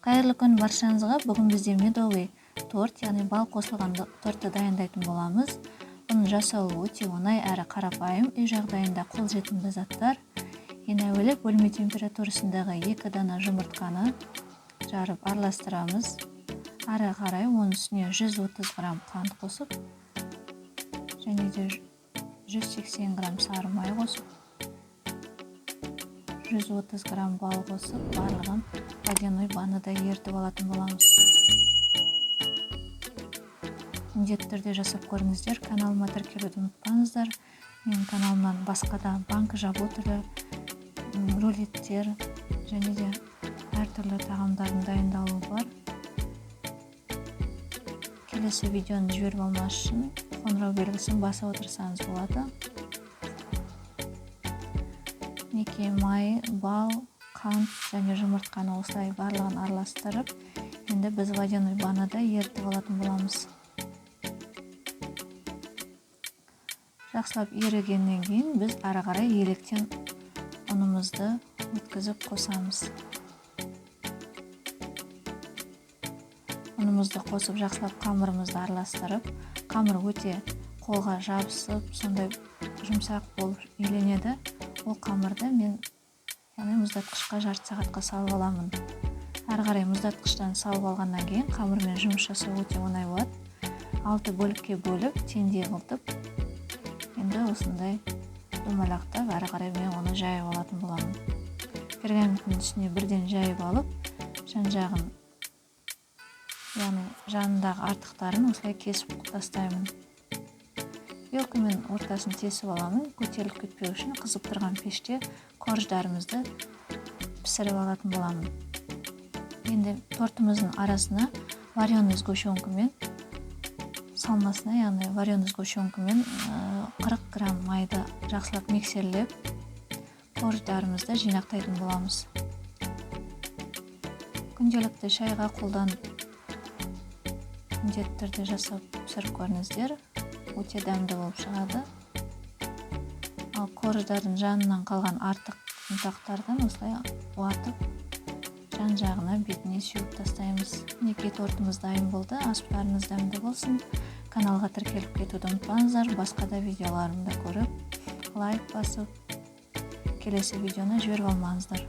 Кайырлы күн баршаңызга. Бүгүн бизде медовый торт, яғни бал косулган тортты даярдайтын боламыз. Bunun жасалуу өтө оңай әрі карапайым, үй жагдайында кол жетимдүү заттар. Эң әуелі бөлмө температурасындагы 2 дана жұмыртканы жарып араластырабыз. Ары карай onun үстүнө 130 грамм кант косуп, және де 180 грамм сары май косуп, 130 грамм бал косуп, барлығын водяной банада ертип алатын боламыз. Міндетті түрде жасап көріңіздер. Каналыма тіркелуді ұмытпаңыздар. Менің каналымнан басқа да банка жабу түрі, рулеттер және де әртүрлі тағамдардың дайындалуы бар. Келесі видеоны жіберіп алмаш үшін қоңырау белгісін басып отырсаңыз болады. Неке май, бал, қант және жұмыртқаны осылай барлығын араластырып, енді біз водяной банада ертіп алатын боламыз. Жақсылап ерігеннен кейін біз ары қарай електен ұнымызды өткізіп қосамыз. Ұнымызды қосып жақсылап қамырымызды араластырып, қамыр өте қолға жабысып, сондай жұмсақ болып үйленеді. Ол қамырды мен мұздатқышқа жарты сағатқа салып аламын. Ары қарай мұздатқыштан салып алғаннан кейін қамырмен жұмыс жасау өте оңай болады. 6 бөлікке бөліп, теңдей қылтып, енді осындай домалақтап, ары қарай мен оны жайып алатын боламын. Пергаменттің үстіне бірден жайып алып, жан-жағын, яғни жанындағы артықтарын осылай кесіп тастаймын. Вилкамен ортасын тесіп аламын. Көтеріліп кетпеу үшін қызып тұрған пеште корждарымызды пісіріп алатын боламын. Енді тортымыздың арасына вареный сгущенкамен салмасына, яғни вареный сгущенкамен 40 грамм майды жақсылап миксерлеп, корждарымызды жинақтайтын боламыз. Күнделікті шайға қолданып, міндетті түрде жасап пісіріп көріңіздер. Өте дәмді болып шығады. Ал корждардың жанынан қалған артық ұнтақтардан осылай уатып, жан-жағына бетіне сүйіп тастаймыз. Неке тортымыз дайын болды. Аспарыңыз дәмді болсын. Каналға тіркеліп кетуді ұмытпаңыздар. Басқа да видеоларымды көріп, лайк басып, келесі видеоны жіберіп алмаңыздар.